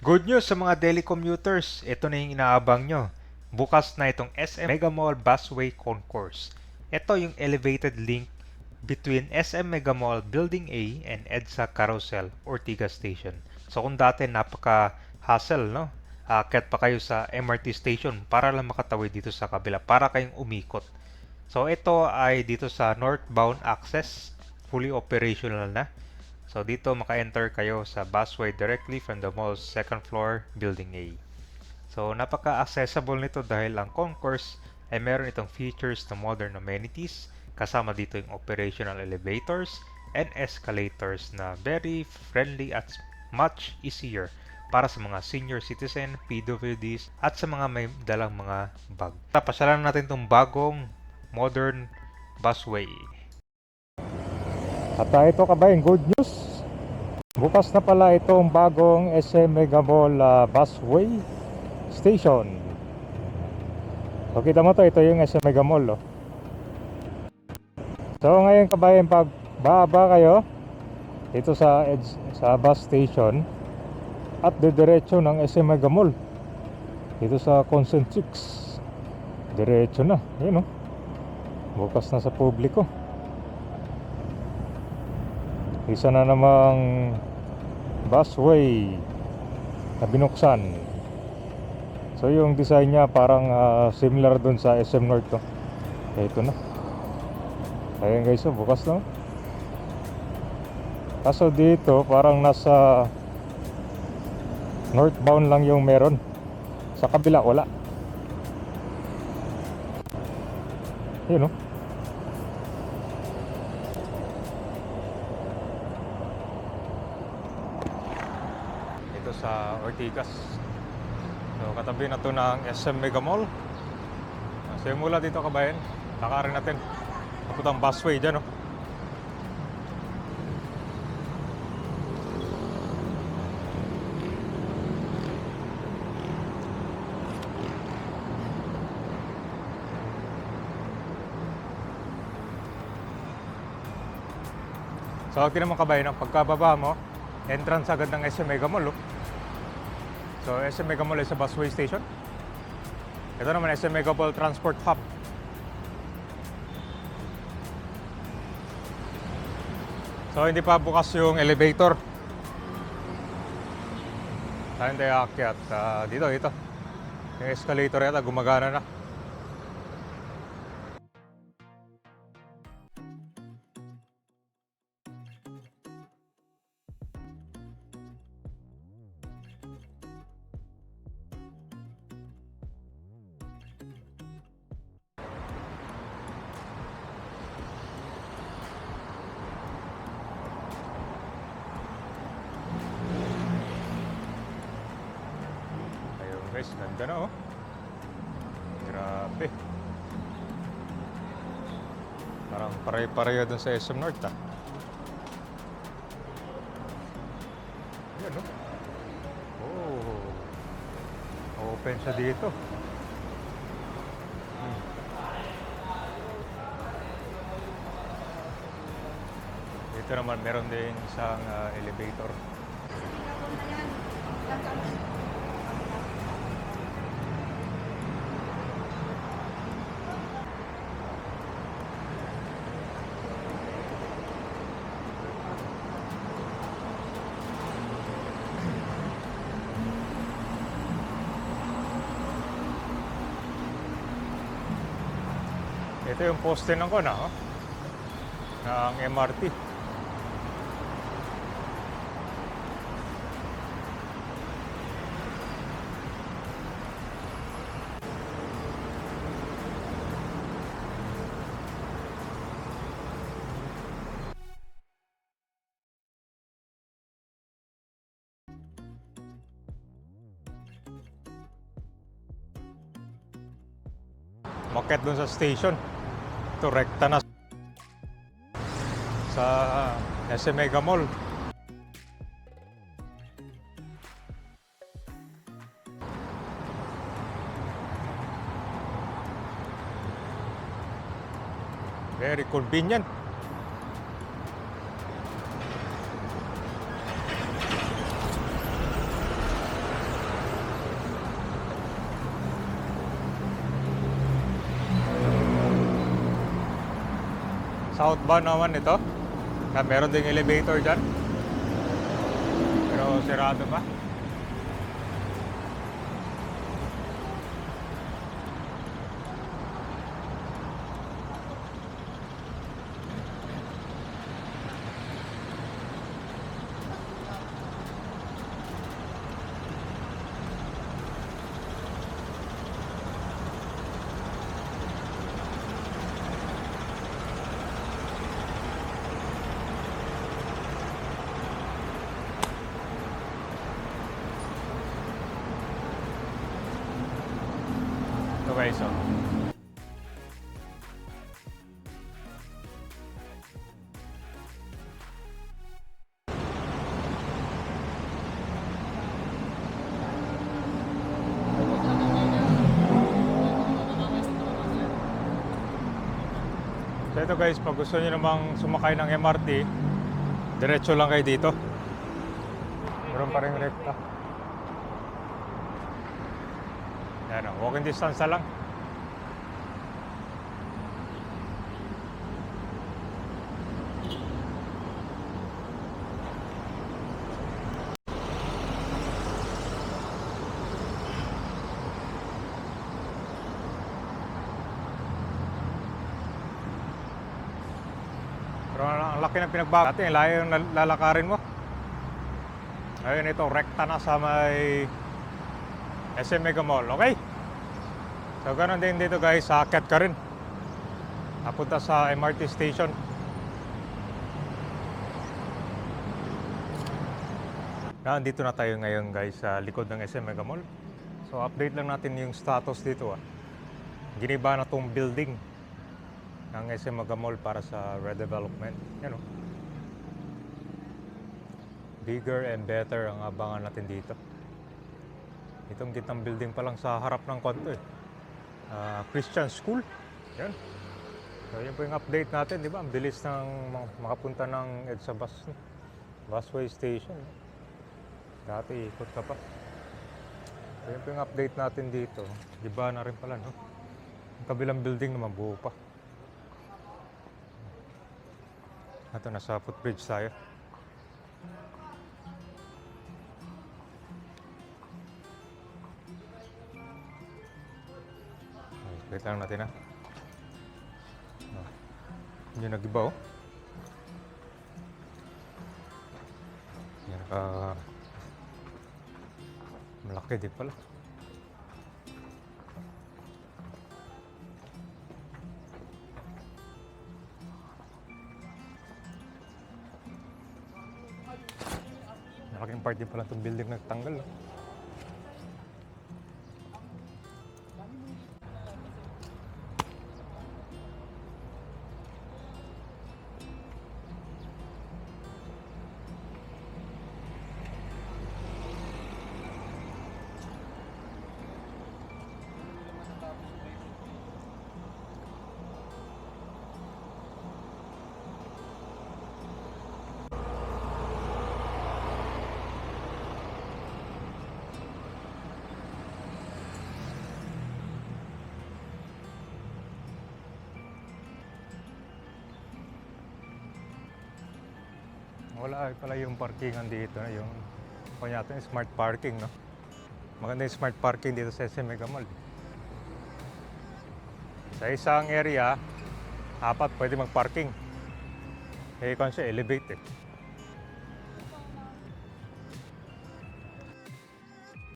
Good news sa mga daily commuters. Ito na yung inaabang nyo. Bukas na itong SM Mega Mall Busway Concourse. Ito yung elevated link between SM Mega Mall Building A and EDSA Carousel Ortigas Station. So kung dati napaka-hassle, no? Aakyat pa kayo sa MRT station para lang makatawid dito sa kabila, para kayong umikot. So ito ay dito sa northbound access, fully operational na. So dito maka-enter kayo sa busway directly from the mall's second floor, Building A. So napaka-accessible nito dahil ang concourse ay meron itong features na modern amenities, kasama dito yung operational elevators and escalators na very friendly at much easier para sa mga senior citizen, PWDs at sa mga may dalang mga bag. Pasyalan natin itong bagong modern busway. At ito kabayan, good news. Bukas na pala itong bagong SM Mega Mall Busway Station. So kita mo to, ito yung SM Mega Mall. So ngayon kabayan, pag baba kayo dito sa bus station at diretso ng SM Mega Mall dito sa Concentrix, diretso na. Yun, bukas na sa publiko. Isa na namang busway na binuksan. So yung design niya parang similar dun sa SM North to. Ito na. Ayan guys, bukas na. Kaso dito parang nasa northbound lang yung meron. Sa kabila wala. Yun, sa Ortigas. So katabi na to ng SM Mega Mall. So yung mula dito kabayan, lakarin natin papuntang busway dyan, So tingnan mo kabayan, pagkababa mo, entrance agad ng SM Mega Mall. So SM Mega Mall is a busway station. Ito naman SM Mega Mall Transport Hub. So hindi pa bukas yung elevator. Tayo tayo aakyat. Dito. Yung escalator yata gumagana na. Guys, ganda na grabe, parang pare-pareho dun sa SM North yan open siya dito. Dito naman meron din isang elevator. Ito yung poste ng ng MRT. Maket dun sa station. Ito rekta na sa SM Mega Mall. Very convenient. southbound naman ito. Meron ding elevator dyan. Pero sirado pa. Ito guys, oh. So ito guys, pag gusto nyo namang sumakay ng MRT, diretso lang kayo dito. Meron pa rin rekta. Yan o, walking distance na lang. Pero ang laki ng pinagbago natin, layo yung lalakarin mo. Ngayon ito, rekta na sa may SM Mega Mall, okay? So ganun din dito guys, aakyat ka rin. Napunta sa MRT station. Nandito na tayo ngayon guys sa likod ng SM Mega Mall. So update lang natin yung status dito ah. Giniba na tong building ng SM Mega Mall para sa redevelopment. Yan o. Bigger and better ang abangan natin dito. Itong gitnang building pa lang sa harap ng konto eh. Christian School. Yan. So yun po yung update natin, di ba? Ang bilis ng makapunta ng EDSA busway station. Dati ikot ka pa. So yun po yung update natin dito. Iba na rin pala, no? Ang kabilang building naman buo pa. Ito, nasa footbridge tayo. Wait lang natin ha. Hindi nag-iba oh. Yan, malaki din pala. Malaking part din pala itong building nagtanggal. Oh. Wala pala yung parkingan dito, yung kanya natin smart parking, no? Maganda yung smart parking dito sa SM Mega Mall. Sa isang area, 4 pwede mag-parking. Eh, kung siya elevate eh.